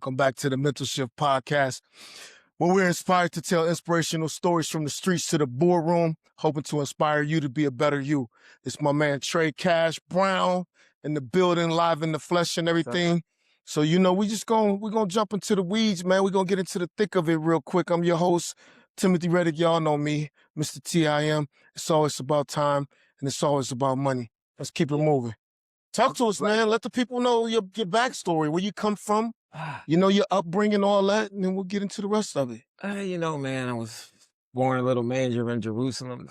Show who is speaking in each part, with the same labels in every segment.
Speaker 1: Welcome back to the Mental Shift Podcast, where we're inspired to tell inspirational stories from the streets to the boardroom, hoping to inspire you to be a better you. It's my man Tre Brown in the building, live in the flesh and everything. So, we're gonna jump into the weeds, man. We're gonna get into the thick of it real quick. I'm your host, Timothy Reddick. Y'all know me, Mr. TIM. It's always about time, and it's always about money. Let's keep it moving. Talk to us, man. Let the people know your backstory, where you come from, your upbringing, all that, and then we'll get into the rest of it.
Speaker 2: Man, I was born in a little manger in Jerusalem.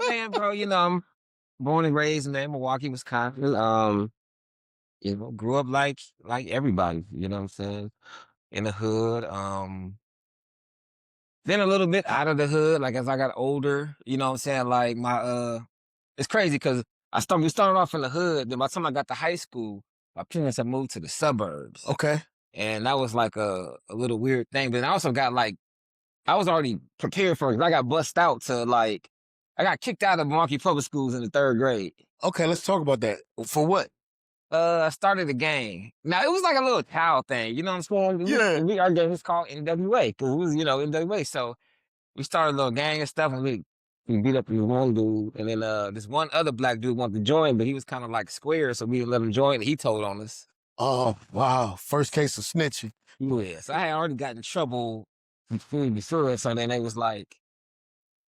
Speaker 2: Man, bro, I'm born and raised in Milwaukee, Wisconsin. Grew up like everybody, you know what I'm saying, in the hood. Then a little bit out of the hood, like as I got older, you know what I'm saying, like it's crazy because we started off in the hood, then by the time I got to high school, my parents had moved to the suburbs.
Speaker 1: Okay.
Speaker 2: And that was like a little weird thing. But I also got I was already prepared for it. I got bussed out I got kicked out of Milwaukee public schools in the 3rd grade.
Speaker 1: Okay, let's talk about that. For what?
Speaker 2: I started a gang. Now, it was like a little child thing, you know what I'm saying?
Speaker 1: Yeah.
Speaker 2: Our gang was called NWA, because it was, NWA. So we started a little gang and stuff, and we beat up this one dude. And then this one other black dude wanted to join, but he was kind of like square, so we didn't let him join, and he told on us.
Speaker 1: Oh, wow. First case of snitching.
Speaker 2: Yeah, so I had already gotten in trouble before, so then they was like,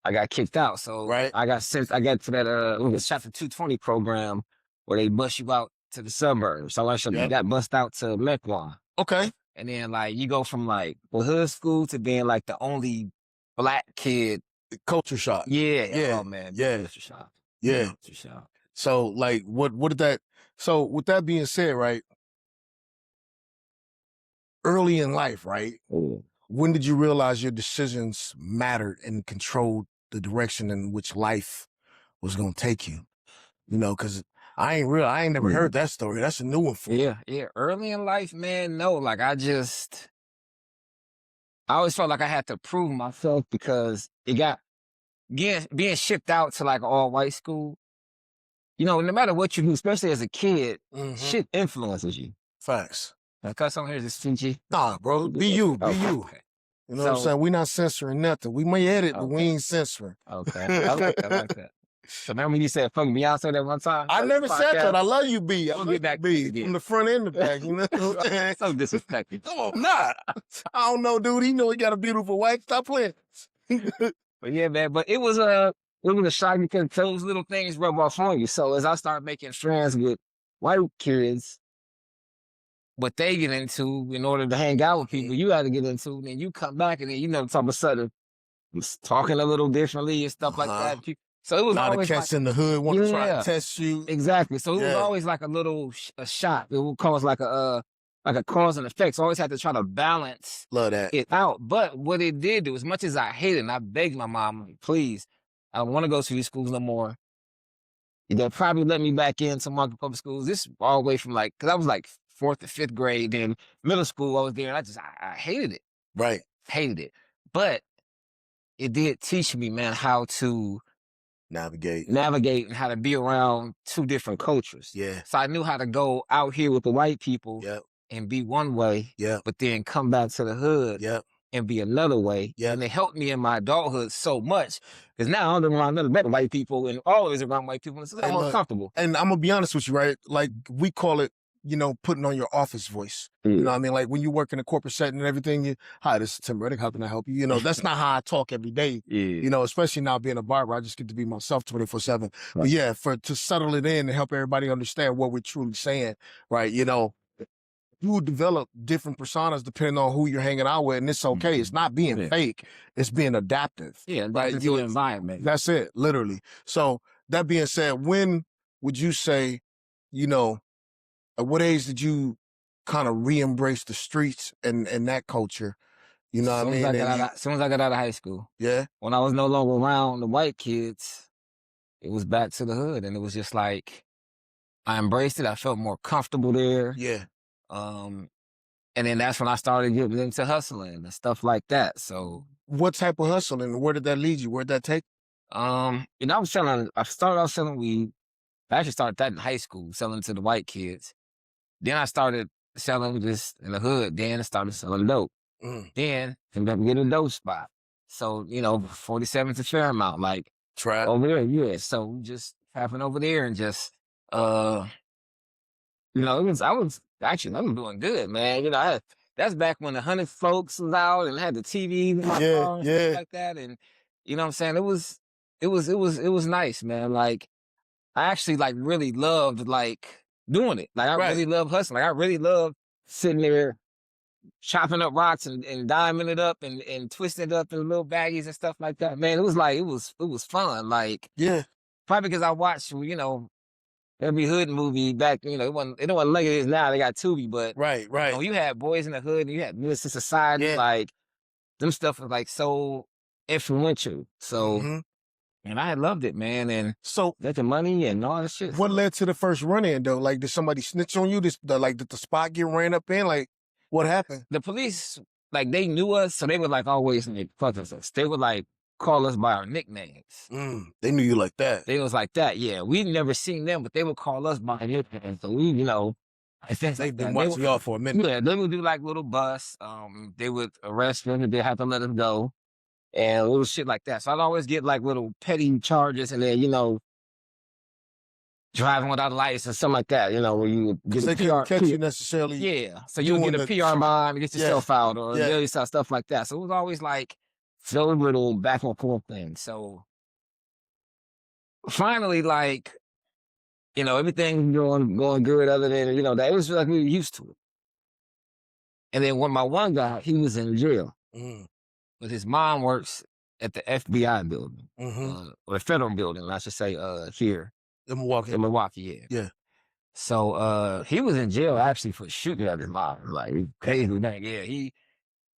Speaker 2: I got kicked out. So
Speaker 1: right.
Speaker 2: I got to that Chapter 220 program where they bust you out to the suburbs. So I got bussed out to Mequon.
Speaker 1: Okay.
Speaker 2: And then you go from hood school to being the only black kid.
Speaker 1: Culture shock.
Speaker 2: Yeah. Oh man.
Speaker 1: Yeah.
Speaker 2: Culture shock.
Speaker 1: Yeah.
Speaker 2: Culture shock.
Speaker 1: So what did that, so with that being said, right, early in life, right?
Speaker 2: Ooh.
Speaker 1: When did you realize your decisions mattered and controlled the direction in which life was going to take you? Because I ain't never heard that story. That's a new one for me.
Speaker 2: Yeah. Early in life, man, no. I always felt like I had to prove myself because it got being shipped out to an all-white school. No matter what you do, especially as a kid, shit influences you.
Speaker 1: Facts.
Speaker 2: Cause on here is stingy.
Speaker 1: Nah, bro. Be you. Be you.
Speaker 2: Okay.
Speaker 1: You know what I'm saying? We not censoring nothing. We may edit, but we ain't censoring.
Speaker 2: Okay. I like that. So remember when you said fuck Beyonce that one time?
Speaker 1: I never said that. I love you, B.
Speaker 2: We'll get back
Speaker 1: B. From the front and the back, you know what I'm saying?
Speaker 2: So disrespectful.
Speaker 1: No, I'm not. I don't know, dude. He know he got a beautiful wife. Stop playing.
Speaker 2: But yeah, man. But it was a shock because those little things rub off on you. So as I start making friends with white kids, what they get into in order to hang out with people, you got to get into. Then you come back and then all of a sudden, talking a little differently and stuff like that. So it was always
Speaker 1: cats in the hood want to try to test you.
Speaker 2: Exactly. So it was always a little shot. It would cause like a cause and effect. So I always had to try to balance it out. But what it did do, as much as I hated it, and I begged my mom, please, I don't want to go to these schools no more. They'll probably let me back into Milwaukee public schools. This all the way from because I was 4th to 5th grade. Then middle school, I was there, and I hated it.
Speaker 1: Right.
Speaker 2: Hated it. But it did teach me, man, how to navigate and how to be around 2 different cultures.
Speaker 1: Yeah.
Speaker 2: So I knew how to go out here with the white people and be one way, but then come back to the hood and be another way. And it helped me in my adulthood so much because now I'm around another white people and always around white people. And it's more comfortable.
Speaker 1: And I'm going to be honest with you, right? We call it, putting on your office voice. You know what I mean? When you work in a corporate setting and everything, hi, this is Tim Reddick. How can I help you? That's not how I talk every day. Especially now being a barber, I just get to be myself 24/7. Right. But to settle it in and help everybody understand what we're truly saying, right? You develop different personas depending on who you're hanging out with, and it's okay. It's not being fake. It's being adaptive.
Speaker 2: Yeah, right? That's your environment.
Speaker 1: That's it, literally. So that being said, when would you say, at what age did you kind of re-embrace the streets and that culture? You know what I mean?
Speaker 2: As soon as I got out of high school.
Speaker 1: Yeah.
Speaker 2: When I was no longer around the white kids, it was back to the hood. And it was just I embraced it. I felt more comfortable there.
Speaker 1: Yeah.
Speaker 2: And then that's when I started getting into hustling and stuff like that. So
Speaker 1: what type of hustling? Where did that lead you? Where'd that take?
Speaker 2: I started off selling weed. I actually started that in high school, selling to the white kids. Then I started selling just in the hood. Then I started selling dope. Then ended up getting a dope spot. So, 47's a fair amount. Like,
Speaker 1: Trap.
Speaker 2: over there, yeah. So we just happened over there and just, I was actually, I'm doing good, man. That's back when the 100 folks was out and had the TV in my car and stuff like that. And you know what I'm saying? It was nice, man. Like, I actually like really loved like doing it. Like, I really love hustling. Like, I really love sitting there chopping up rocks and diamond it up and twisting it up in little baggies and stuff like that. Man, it was like, it was fun. Like, probably because I watched, every hood movie back, it wasn't like it is now. They got Tubi, but you had Boys in the Hood and you had Minister Society, like them stuff was like so influential. So, and I had loved it, man. And
Speaker 1: so
Speaker 2: got the money and all that shit.
Speaker 1: What led to the first run-in though? Like, did somebody snitch on you? Did the spot get ran up in? Like, what happened?
Speaker 2: The police, like, they knew us, so they would like always fuck us. They would like call us by our nicknames.
Speaker 1: They knew you like that.
Speaker 2: They was like that, yeah. We never seen them, but they would call us by nicknames. So we,
Speaker 1: they've been watching y'all for a minute.
Speaker 2: Yeah, they would do like little busts. They would arrest them and they have to let us go. And little shit like that. So I'd always get like little petty charges and then, driving without a license or something like that, where you get
Speaker 1: they couldn't catch you necessarily.
Speaker 2: Yeah. So you would get a PR bond and get yourself out or stuff like that. So it was always like so little back and forth things. So finally, like, everything going good other than, that it was like we were used to it. And then when my one guy, he was in jail. But his mom works at the FBI building, or the federal building, I should say, here.
Speaker 1: In Milwaukee.
Speaker 2: In Milwaukee,
Speaker 1: yeah.
Speaker 2: So he was in jail actually for shooting at his mom. Like, crazy thing. Yeah, he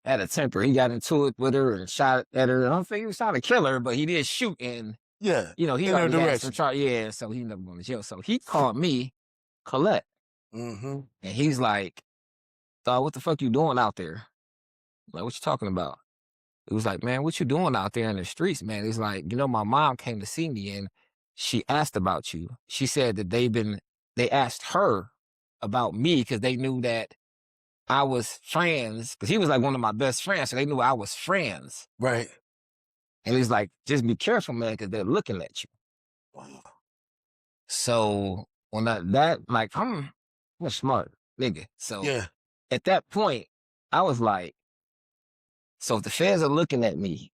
Speaker 2: had a temper. He got into it with her and shot at her. I don't think he was trying to kill her, but he did shoot and he already had some charge. So he ended up going to jail. So he called me, Colette. And he's like, "Dog, what the fuck you doing out there?" I'm like, "What you talking about?" It was like, "Man, what you doing out there in the streets, man?" It's like, my mom came to see me and she asked about you. She said that they asked her about me because they knew that I was friends, because he was like one of my best friends, so they knew I was friends.
Speaker 1: Right.
Speaker 2: And he's like, "Just be careful, man, because they're looking at you."
Speaker 1: Wow.
Speaker 2: So when I'm a smart nigga. So at that point, I was like, so if the feds are looking at me,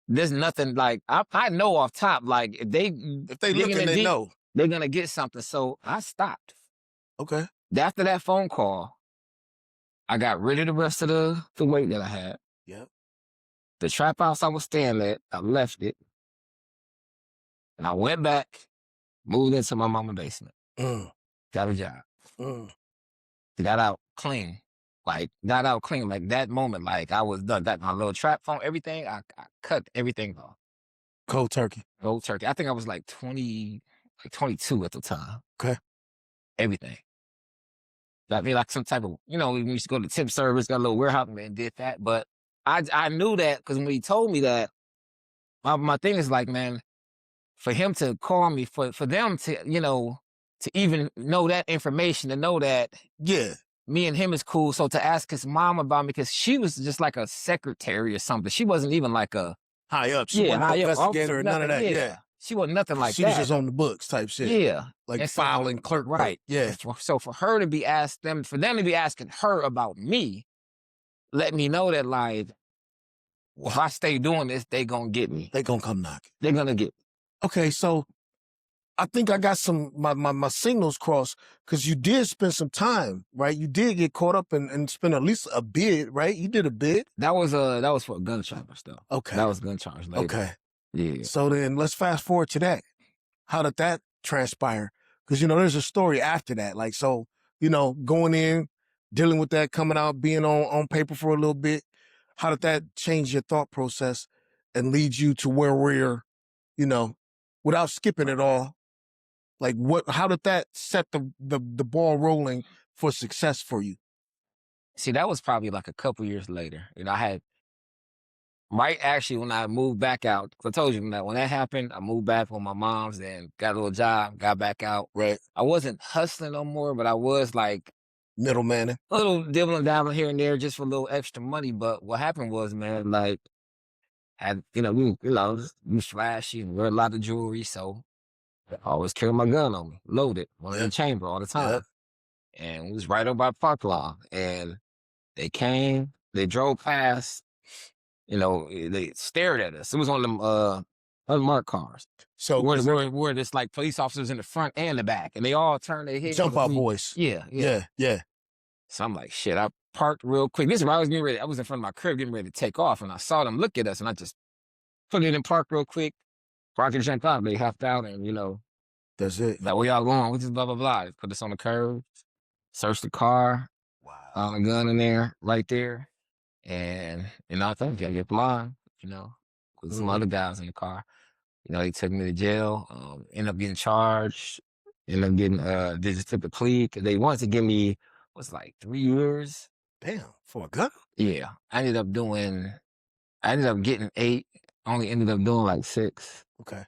Speaker 2: there's nothing like I know off top, like if they looking, they know they're gonna get something. So I stopped.
Speaker 1: Okay.
Speaker 2: After that phone call, I got rid of the rest of the weight that I had.
Speaker 1: Yep.
Speaker 2: The trap house I was staying at, I left it. And I went back, moved into my mama's basement. Got a job. Got out clean. Like, that moment, like, I was done. That my little trap phone, everything, I cut everything off.
Speaker 1: Cold turkey.
Speaker 2: I think I was like 22 at the time.
Speaker 1: Okay.
Speaker 2: Everything. I mean, like some type of, we used to go to tip service, got a little warehouse, man, did that. But I knew that because when he told me that, my thing is like, man, for him to call me, for them to, to even know that information, to know that, me and him is cool. So to ask his mom about me, because she was just like a secretary or something. She wasn't even like a
Speaker 1: high up. She wasn't an investigator or none of that. Yeah.
Speaker 2: She wasn't nothing like that.
Speaker 1: She was just on the books type shit.
Speaker 2: Yeah.
Speaker 1: Like filing clerk.
Speaker 2: Right.
Speaker 1: Yeah.
Speaker 2: So for her to be for them to be asking her about me, let me know that, like, if I stay doing this, they gonna get me.
Speaker 1: They gonna come knocking.
Speaker 2: They're gonna get me.
Speaker 1: Okay, so I think I got my signals crossed, because you did spend some time, right? You did get caught up and spend at least a bid, right? You did a bid.
Speaker 2: That was for a gun charge stuff.
Speaker 1: Okay.
Speaker 2: That was gun charge later.
Speaker 1: Okay.
Speaker 2: Yeah.
Speaker 1: So then let's fast forward to that. How did that transpire? Because, there's a story after that. Like, so, going in, dealing with that, coming out, being on paper for a little bit. How did that change your thought process and lead you to where we're, without skipping it all? Like, how did that set the ball rolling for success for you?
Speaker 2: See, that was probably like a couple years later. I had, right actually when I moved back out, because I told you that when that happened, I moved back with my mom's and got a little job, got back out.
Speaker 1: Right.
Speaker 2: I wasn't hustling no more, but I was like
Speaker 1: Middleman.
Speaker 2: A little dibbling dabbling here and there just for a little extra money. But what happened was, man, like, we was flashy and wear a lot of jewelry, so I always carry my gun on me, loaded, one in the chamber all the time.
Speaker 1: Yep.
Speaker 2: And we was right over by the park lot. And they came, they drove past, they stared at us. It was on them unmarked cars.
Speaker 1: So
Speaker 2: where there's like police officers in the front and the back, and they all turned their heads.
Speaker 1: Jump out boys.
Speaker 2: Yeah. So I'm like, shit, I parked real quick. This is when I was getting ready. I was in front of my crib getting ready to take off, and I saw them look at us, and I just put it in park real quick. Park and jumped out. They hopped out, and
Speaker 1: that's it.
Speaker 2: Like, where y'all going? Which is blah, blah, blah. Put us on the curb, search the car, found a gun in there, right there. And, I thought, gotta get blind, with some other guys in the car. They took me to jail, ended up getting charged, ended up getting, they just took the plea, because they wanted to give me, 3 years.
Speaker 1: Damn, for a gun?
Speaker 2: Yeah. I ended up getting 8, only ended up doing 6.
Speaker 1: Okay.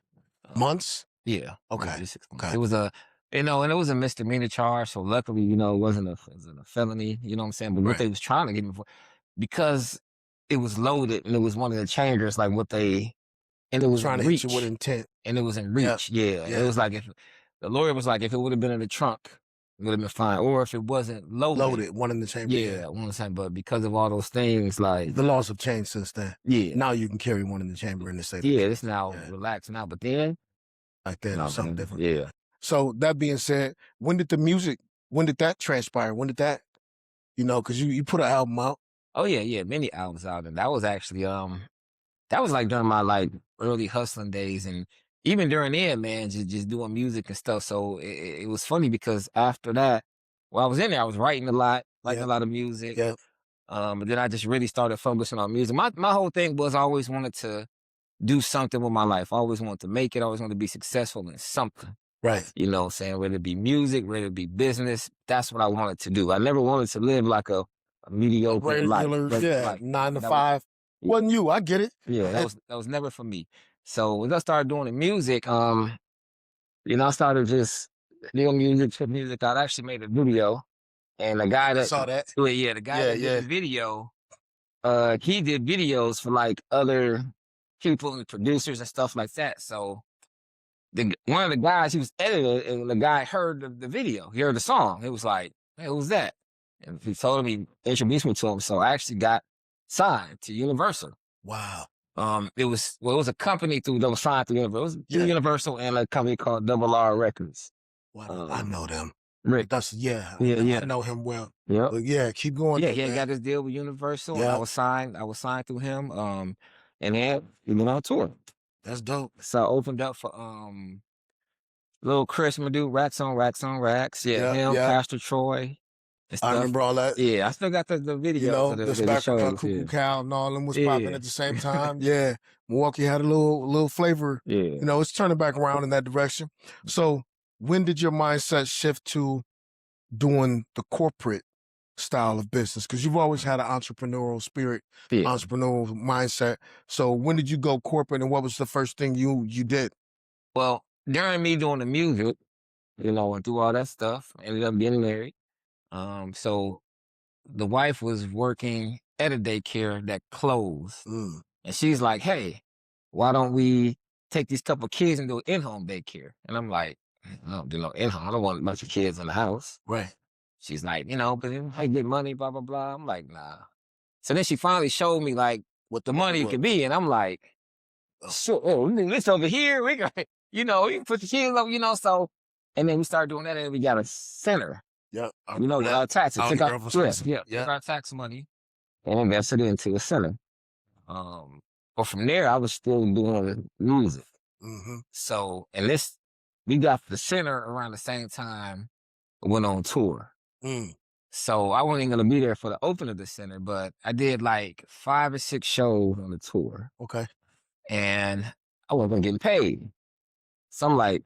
Speaker 1: Months?
Speaker 2: Yeah.
Speaker 1: Okay.
Speaker 2: 6 months. It was and it was a misdemeanor charge, so luckily, it wasn't a felony, you know what I'm saying? But what they was trying to get me for, because it was loaded and it was one of the chambers, and it was
Speaker 1: trying to hit you with intent.
Speaker 2: And it was in reach, yeah. It was like, if the lawyer was like, if it would have been in the trunk, it would have been fine. Or if it wasn't loaded.
Speaker 1: One in the chamber.
Speaker 2: Yeah, one in the chamber. But because of all those things, the
Speaker 1: laws have changed since then.
Speaker 2: Yeah.
Speaker 1: Now you can carry one in the chamber in the state.
Speaker 2: Yeah, it's now relaxed now. But then,
Speaker 1: like that, or something different.
Speaker 2: Yeah.
Speaker 1: So that being said, when did that transpire? When did that, because you put an album out?
Speaker 2: Oh yeah, many albums out, and that was actually that was during my early hustling days, and even during then, man, just doing music and stuff. So it was funny because after that, while I was in there, I was writing a lot, a lot of music.
Speaker 1: Yeah.
Speaker 2: But then I just really started focusing on music. My whole thing was I always wanted to do something with my life. I always wanted to make it. I always wanted to be successful in something.
Speaker 1: Right.
Speaker 2: You know what I'm saying? Whether it be music, whether it be business, that's what I wanted to do. I never wanted to live like a mediocre life.
Speaker 1: 9 to 5. Wasn't you? I get it.
Speaker 2: Yeah, that was never for me. So when I started doing the music, I started just doing music. I actually made a video, and the guy that
Speaker 1: saw that.
Speaker 2: Yeah, the guy that did the video, he did videos for other people and producers and stuff like that. So one of the guys, he was editing, and the guy heard the video. He heard the song. It was like, hey, who's that? And he told him, he introduced me to him. So I actually got signed to Universal.
Speaker 1: Wow.
Speaker 2: It was a company that was signed to Universal. It was Universal and a company called Double R Records.
Speaker 1: Wow, I know them.
Speaker 2: Rick.
Speaker 1: I know him well.
Speaker 2: Yeah.
Speaker 1: But yeah, keep going.
Speaker 2: Yeah, he got this deal with Universal. Yeah. I was signed through him. And then we went on tour.
Speaker 1: That's dope.
Speaker 2: So I opened up for Lil Chris Madu, Racks on Racks. Yeah, him, Pastor Troy.
Speaker 1: I remember all that.
Speaker 2: Yeah, I still got the video.
Speaker 1: The Spectrum, Cuckoo Cow, and all them was popping at the same time. Yeah, Milwaukee had a little flavor.
Speaker 2: Yeah,
Speaker 1: it's turning back around in that direction. So when did your mindset shift to doing the corporate style of business? Because you've always had an entrepreneurial spirit, entrepreneurial mindset. So when did you go corporate, and what was the first thing you did?
Speaker 2: Well, during me doing the music, and through all that stuff, I ended up getting married. So the wife was working at a daycare that closed. And she's like, hey, why don't we take these couple kids and do in-home daycare? And I'm like, I don't do no in-home. I don't want a bunch of kids in the house.
Speaker 1: Right.
Speaker 2: She's like, but I get money, blah, blah, blah. I'm like, nah. So then she finally showed me what the money could be. And I'm like, sure, this over here, we got, you can put the kids up, so. And then we started doing that, and we got a center.
Speaker 1: Yep.
Speaker 2: Our taxes. Took
Speaker 1: our
Speaker 2: tax money and invested it into a center. But from there, I was still doing music.
Speaker 1: Mm-hmm.
Speaker 2: So, we got the center around the same time we went on tour. So I wasn't going to be there for the opening of the center, but I did 5 or 6 shows on the tour.
Speaker 1: Okay.
Speaker 2: And I wasn't getting paid. So I'm like...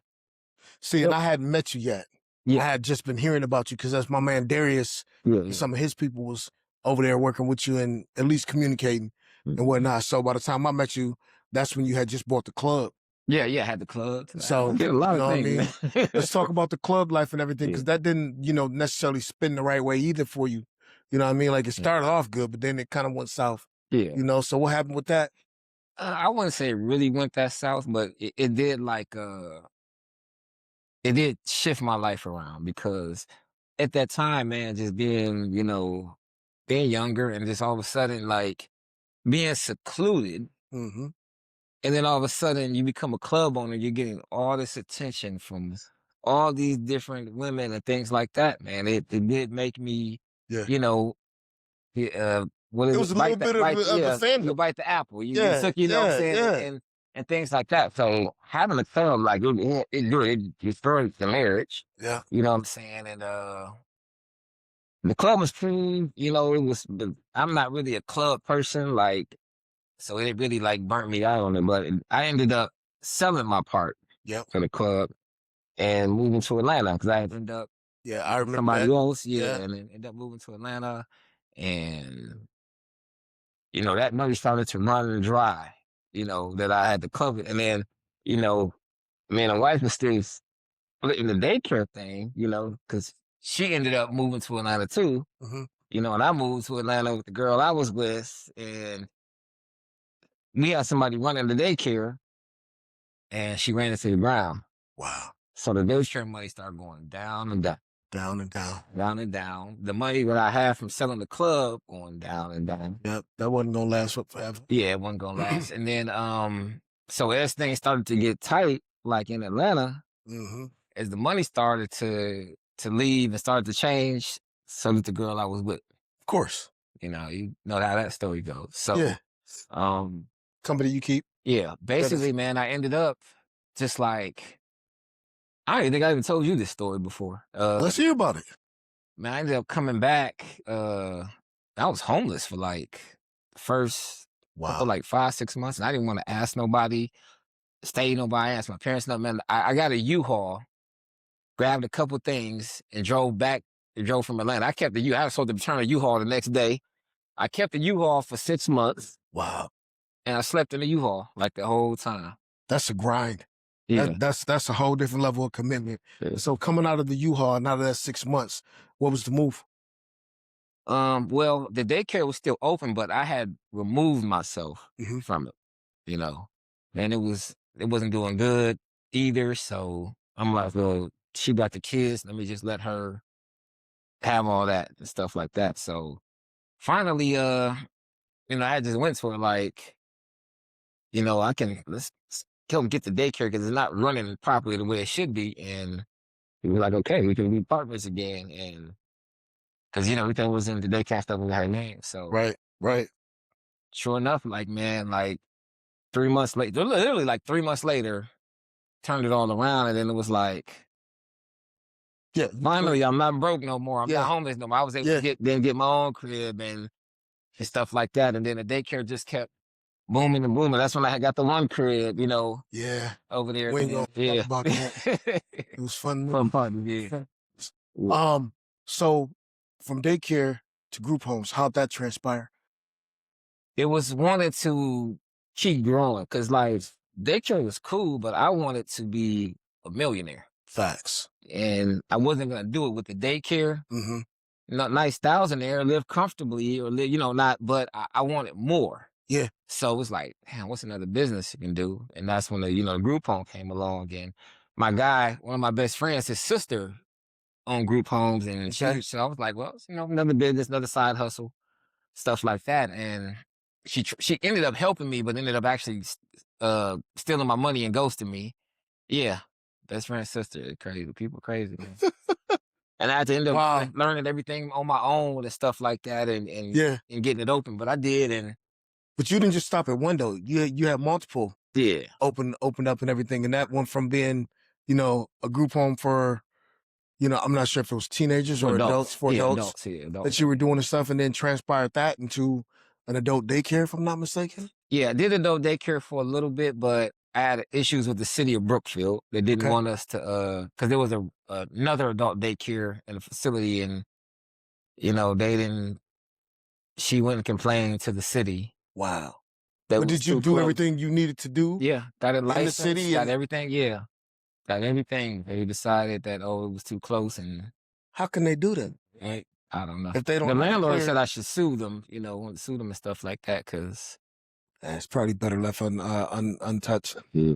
Speaker 1: See, and I hadn't met you yet. Yeah. I had just been hearing about you because that's my man Darius. And some of his people was over there working with you and at least communicating and whatnot. So by the time I met you, that's when you had just bought the club.
Speaker 2: Yeah, I had the club.
Speaker 1: So,
Speaker 2: did a lot of things.
Speaker 1: I mean? Let's talk about the club life and everything, because that didn't, necessarily spin the right way either for you. You know what I mean? Like, it started off good, but then it kind of went south.
Speaker 2: Yeah.
Speaker 1: So what happened with that?
Speaker 2: I wouldn't say it really went that south, but it did it did shift my life around, because at that time, man, just being, being younger and just all of a sudden, like, being secluded.
Speaker 1: Mm-hmm.
Speaker 2: And then all of a sudden you become a club owner, you're getting all this attention from all these different women and things like that, man. It did make me,
Speaker 1: Yeah.
Speaker 2: what is
Speaker 1: It was
Speaker 2: it?
Speaker 1: a little bit of a fandom.
Speaker 2: You bite the apple. You
Speaker 1: Yeah,
Speaker 2: took, you know what I'm saying?
Speaker 1: yeah.
Speaker 2: And things like that. So having a club, like, it destroyed the marriage.
Speaker 1: Yeah.
Speaker 2: You know what I'm saying? And the club was cool, I'm not really a club person, like, so it really, like, burnt me out on it. But I ended up selling my part for the club and moving to Atlanta, because I ended up
Speaker 1: I remember
Speaker 2: somebody
Speaker 1: that.
Speaker 2: else, and then ended up moving to Atlanta, and that money started to run dry. That I had to cover, and then me and the wife was still splitting the daycare thing, because she ended up moving to Atlanta too.
Speaker 1: Mm-hmm.
Speaker 2: And I moved to Atlanta with the girl I was with, and we had somebody running the daycare, and she ran into the ground.
Speaker 1: Wow.
Speaker 2: So the daycare money started going down and down.
Speaker 1: Down and down.
Speaker 2: Down and down. The money that I had from selling the club going down and down.
Speaker 1: Yep, that wasn't gonna last forever.
Speaker 2: Yeah, it wasn't gonna last. And then so as things started to get tight, like in Atlanta, as the money started to leave and started to change, so did the girl I was with.
Speaker 1: Of course.
Speaker 2: You know how that story goes. So
Speaker 1: company you keep?
Speaker 2: Yeah. Basically, man, I ended up just like, I don't even think I even told you this story before.
Speaker 1: Let's hear about it.
Speaker 2: Man, I ended up coming back. I was homeless for like the first couple, like 5-6 months, and I didn't want to ask nobody, stay nobody, ask my parents nothing. Man, I got a U-Haul, grabbed a couple things, and drove back. And drove from Atlanta. I kept the U. I was supposed to return a U-Haul the next day. I kept the U-Haul for 6 months.
Speaker 1: Wow.
Speaker 2: And I slept in the U-Haul like the whole time.
Speaker 1: That's a grind.
Speaker 2: Yeah.
Speaker 1: That's a whole different level of commitment. Yeah. So coming out of the U-Haul, and out of that 6 months, what was the move?
Speaker 2: Well, the daycare was still open, but I had removed myself from it, and it wasn't doing good either. So I'm like, well, she got the kids. Let me just let her have all that and stuff like that. So finally, I just went to her like, let's help get the daycare, because it's not running properly the way it should be. And we were like, okay, we can be partners again. And because, everything was in the daycare stuff with her name. So
Speaker 1: right.
Speaker 2: Sure enough, like, man, like 3 months later, literally like 3 months later, turned it all around. And then it was like, finally, I'm not broke no more. I'm not homeless no more. I was able to get my own crib and stuff like that. And then the daycare just kept booming and booming. That's when I got the one crib, over there.
Speaker 1: We ain't gonna talk about that. It was fun.
Speaker 2: Fun fun, yeah.
Speaker 1: So from daycare to group homes, how'd that transpire?
Speaker 2: It was wanted to keep growing, because like daycare was cool, but I wanted to be a millionaire.
Speaker 1: Facts.
Speaker 2: And I wasn't gonna do it with the daycare. Nice styles in there, live comfortably, or live, but I wanted more.
Speaker 1: Yeah.
Speaker 2: So it was like, damn, what's another business you can do? And that's when the group home came along. And my guy, one of my best friends, his sister owned group homes and church. So I was like, well, another business, another side hustle, stuff like that. And she ended up helping me, but ended up actually stealing my money and ghosting me. Yeah. Best friend's sister, crazy. People crazy, man. And I had to end up learning everything on my own and stuff like that, and getting it open. But I did.
Speaker 1: But you didn't just stop at one though. You had multiple.
Speaker 2: Yeah.
Speaker 1: Opened up and everything. And that went from being, a group home for, I'm not sure if it was teenagers or adults.
Speaker 2: Adults.
Speaker 1: That you were doing and stuff, and then transpired that into an adult daycare, if I'm not mistaken.
Speaker 2: Yeah, I did adult daycare for a little bit, but I had issues with the city of Brookfield. They didn't want us to, because there was another adult daycare in the facility, and she went and complained to the city.
Speaker 1: Wow. But did you do everything you needed to do?
Speaker 2: Yeah, got it licensed,
Speaker 1: in the city,
Speaker 2: got everything. Yeah, got everything. They decided that it was too close, and
Speaker 1: how can they do that?
Speaker 2: Right? I don't know.
Speaker 1: If they don't,
Speaker 2: the landlord said I should sue them. Sue them and stuff like that, because
Speaker 1: it's probably better left untouched.
Speaker 2: Yeah.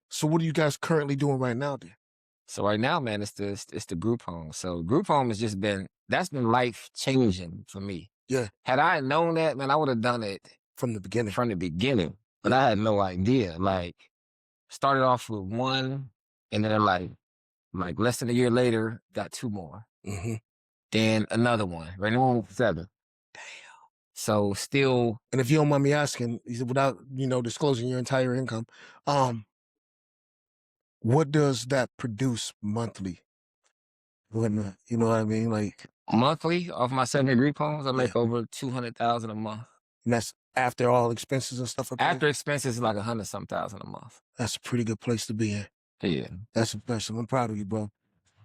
Speaker 1: So what are you guys currently doing right now, then?
Speaker 2: So right now, man, it's the group home. So group home has just been life changing for me.
Speaker 1: Yeah.
Speaker 2: Had I known that, man, I would have done it
Speaker 1: from the beginning.
Speaker 2: But I had no idea. Like, started off with one, and then like less than a year later, got 2 more.
Speaker 1: Mm-hmm.
Speaker 2: Then another one. Right now, 7.
Speaker 1: Damn.
Speaker 2: So still.
Speaker 1: And if you don't mind me asking, without disclosing your entire income, what does that produce monthly? When you know what I mean, like
Speaker 2: monthly off my 7 group homes, I make over $200,000 a month.
Speaker 1: And that's after all expenses and stuff.
Speaker 2: After expenses, like $100-some-thousand a month.
Speaker 1: That's a pretty good place to be in.
Speaker 2: Yeah,
Speaker 1: that's impressive. I'm proud of you, bro.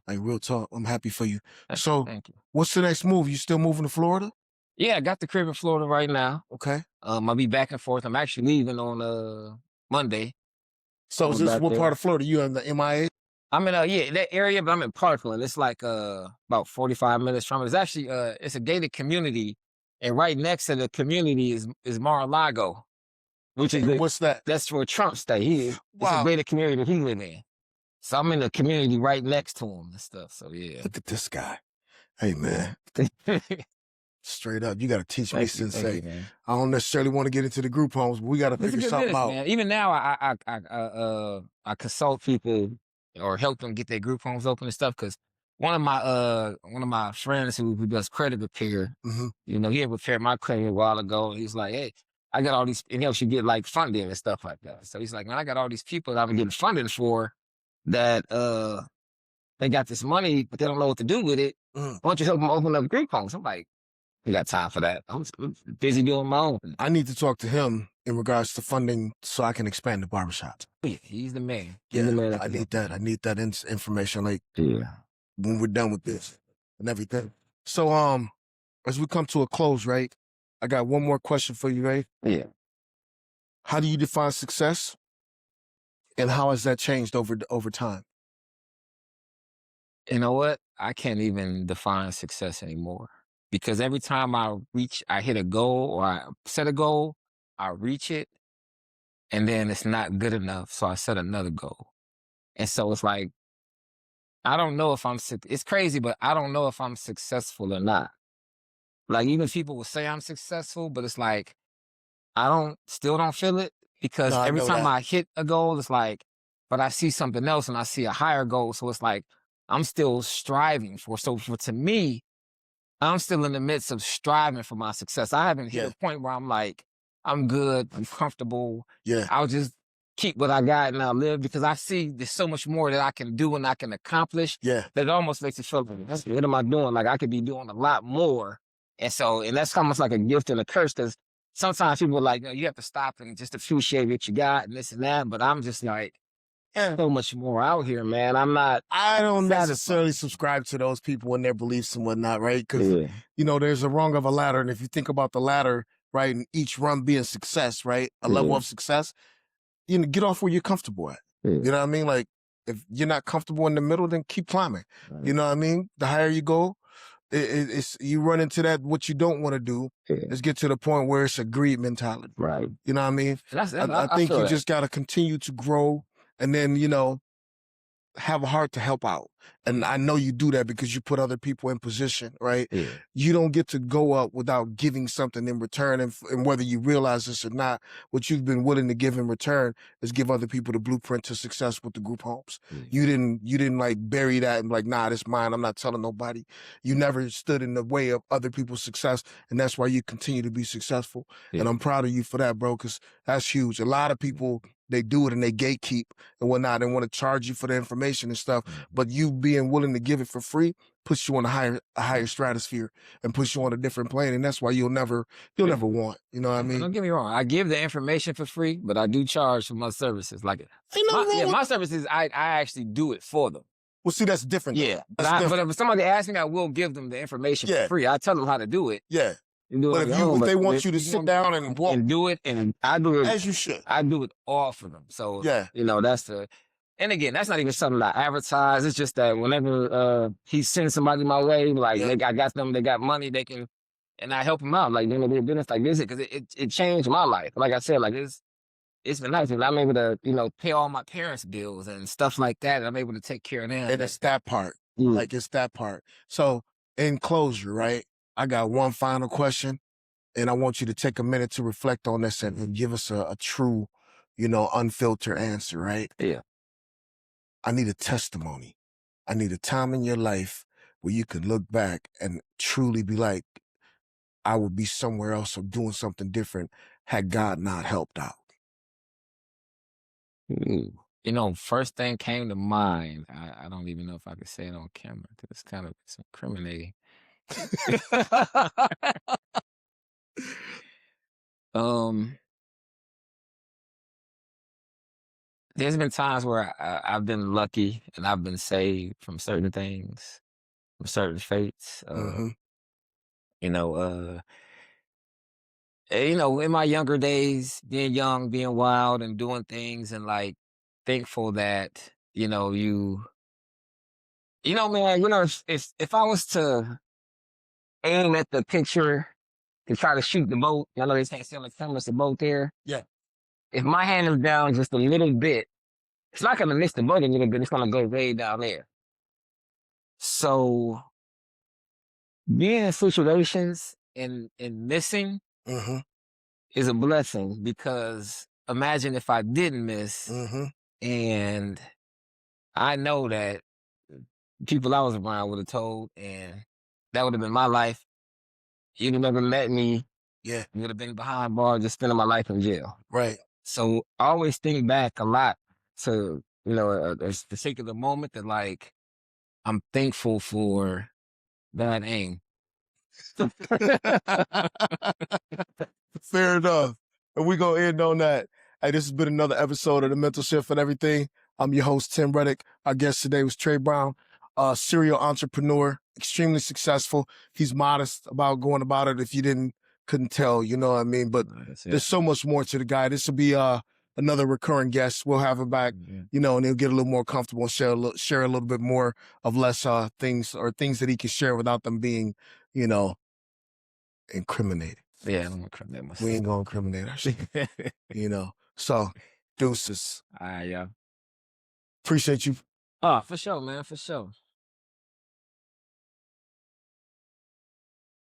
Speaker 1: Like, real talk. I'm happy for you.
Speaker 2: Thank you.
Speaker 1: What's the next move? You still moving to Florida?
Speaker 2: Yeah, I got the crib in Florida right now.
Speaker 1: Okay.
Speaker 2: I'll be back and forth. I'm actually leaving on Monday.
Speaker 1: So is this what part of Florida? You in the MIA?
Speaker 2: I'm in that area, but I'm in Parkland. It's like about 45 minutes from it. It's actually it's a gated community, and right next to the community is Mar-a-Lago, which is
Speaker 1: what's that?
Speaker 2: That's where Trump stay. It's
Speaker 1: Wow.
Speaker 2: a gated community that he live in. So I'm in the community right next to him and stuff. So yeah.
Speaker 1: Look at this guy. Hey man. Straight up, you got to teach me, Sensei. I don't necessarily want to get into the group homes, but we got to figure something out.
Speaker 2: Man. Even now, I consult people or help them get their group homes open and stuff. Because one of my friends who does credit repair, he had repaired my credit a while ago. He's like, hey, I got all these, and he helps you get like funding and stuff like that. So he's like, man, I got all these people that I've been getting funding for that they got this money, but they don't know what to do with it. Why don't you help them open up group homes? I'm like, I got time for that. I'm busy doing my own.
Speaker 1: I need to talk to him in regards to funding so I can expand the barbershop.
Speaker 2: Yeah, he's the man.
Speaker 1: He's the man. I need that. I need that information, like, when we're done with this and everything. So, as we come to a close, right, I got one more question for you, right?
Speaker 2: Yeah.
Speaker 1: How do you define success, and how has that changed over time?
Speaker 2: You know what? I can't even define success anymore. Because every time I hit a goal or I set a goal, I reach it, and then it's not good enough, so I set another goal. And so it's like, I don't know if it's crazy, but I don't know if I'm successful or not. Like, even people will say I'm successful, but it's like, I still don't feel it, because every time I hit a goal, it's like, but I see something else and I see a higher goal. So it's like, I'm still striving to me, I'm still in the midst of striving for my success. I haven't hit a point where I'm like, I'm good, I'm comfortable.
Speaker 1: Yeah.
Speaker 2: I'll just keep what I got and I'll live, because I see there's so much more that I can do and I can accomplish.
Speaker 1: Yeah.
Speaker 2: That it almost makes it feel like, what am I doing? Like, I could be doing a lot more. And that's almost like a gift and a curse, because sometimes people are like, you have to stop and just appreciate what you got and this and that. But I'm just like, so much more out here, man.
Speaker 1: I don't necessarily subscribe to those people and their beliefs and whatnot, right? Because, there's a rung of a ladder. And if you think about the ladder, right, and each rung being success, right, a level of success, get off where you're comfortable at. You know what I mean? Like, if you're not comfortable in the middle, then keep climbing. Right. You know what I mean? The higher you go, it's you run into that, what you don't want to do is get to the point where it's a greed mentality.
Speaker 2: Right.
Speaker 1: You know what I mean? I think you just got to continue to grow. And then, have a heart to help out. And I know you do that because you put other people in position, right? Yeah. You don't get to go up without giving something in return. And whether you realize this or not, what you've been willing to give in return is give other people the blueprint to success with the group homes. You didn't like bury that and like, nah, this mine, I'm not telling nobody. You never stood in the way of other people's success. And that's why you continue to be successful. Yeah. And I'm proud of you for that, bro, because that's huge. A lot of people, they do it and they gatekeep and whatnot. They want to charge you for the information and stuff. But you being willing to give it for free puts you on a higher stratosphere and puts you on a different plane. And that's why you'll never want. You know what I mean?
Speaker 2: Don't get me wrong. I give the information for free, but I do charge for my services. Like, my services, I actually do it for them.
Speaker 1: Well, see, that's different.
Speaker 2: Yeah. But if somebody asks me, I will give them the information for free. I tell them how to do it.
Speaker 1: Yeah.
Speaker 2: You do it
Speaker 1: But
Speaker 2: on
Speaker 1: if
Speaker 2: your own,
Speaker 1: they want
Speaker 2: if
Speaker 1: you to sit down and walk
Speaker 2: and do it, and I do it
Speaker 1: as you should.
Speaker 2: I do it all for them. So
Speaker 1: Yeah.
Speaker 2: that's the. And again, that's not even something I advertise. It's just that whenever he sends somebody my way, like I got them, they got money, they can, and I help them out. Like they're doing business like this because it changed my life. Like I said, like it's been nice. And I'm able to pay all my parents' bills and stuff like that. And I'm able to take care of them.
Speaker 1: And it's that part. Like it's that part. So in closure, right? I got one final question, and I want you to take a minute to reflect on this and give us a true, unfiltered answer, right?
Speaker 2: Yeah.
Speaker 1: I need a testimony. I need a time in your life where you can look back and truly be like, I would be somewhere else or doing something different had God not helped out.
Speaker 2: First thing came to mind. I don't even know if I could say it on camera because it's kind of incriminating. There's been times where I've been lucky and I've been saved from certain things, from certain fates. In my younger days, being young, being wild, and doing things, and like thankful that man, if I was to aim at the picture to try to shoot the boat, I know they can't see on the camera, the boat there.
Speaker 1: Yeah.
Speaker 2: If my hand is down just a little bit, it's not gonna miss the boat a little bit. It's gonna go way down there. So being in situations and missing is a blessing, because imagine if I didn't miss, and I know that people I was around would have told, and that would have been my life. You'd have never met me.
Speaker 1: Yeah.
Speaker 2: You would have been behind bars, just spending my life in jail.
Speaker 1: Right.
Speaker 2: So I always think back a lot to, a particular moment that, like, I'm thankful for that aim.
Speaker 1: Fair enough. And we're going to end on that. Hey, this has been another episode of The Mental Shift and Everything. I'm your host, Tim Reddick. Our guest today was Tre Brown, a serial entrepreneur, extremely successful. He's modest about going about it if you couldn't tell, you know what I mean? But there's so much more to the guy. This will be another recurring guest. We'll have him back, and he'll get a little more comfortable and share a little bit more of less things that he can share without them being, incriminated.
Speaker 2: Yeah, I'm gonna incriminate myself.
Speaker 1: We ain't gonna incriminate ourselves. So, deuces.
Speaker 2: All right, yeah.
Speaker 1: Appreciate you.
Speaker 2: Oh, for sure, man, for sure.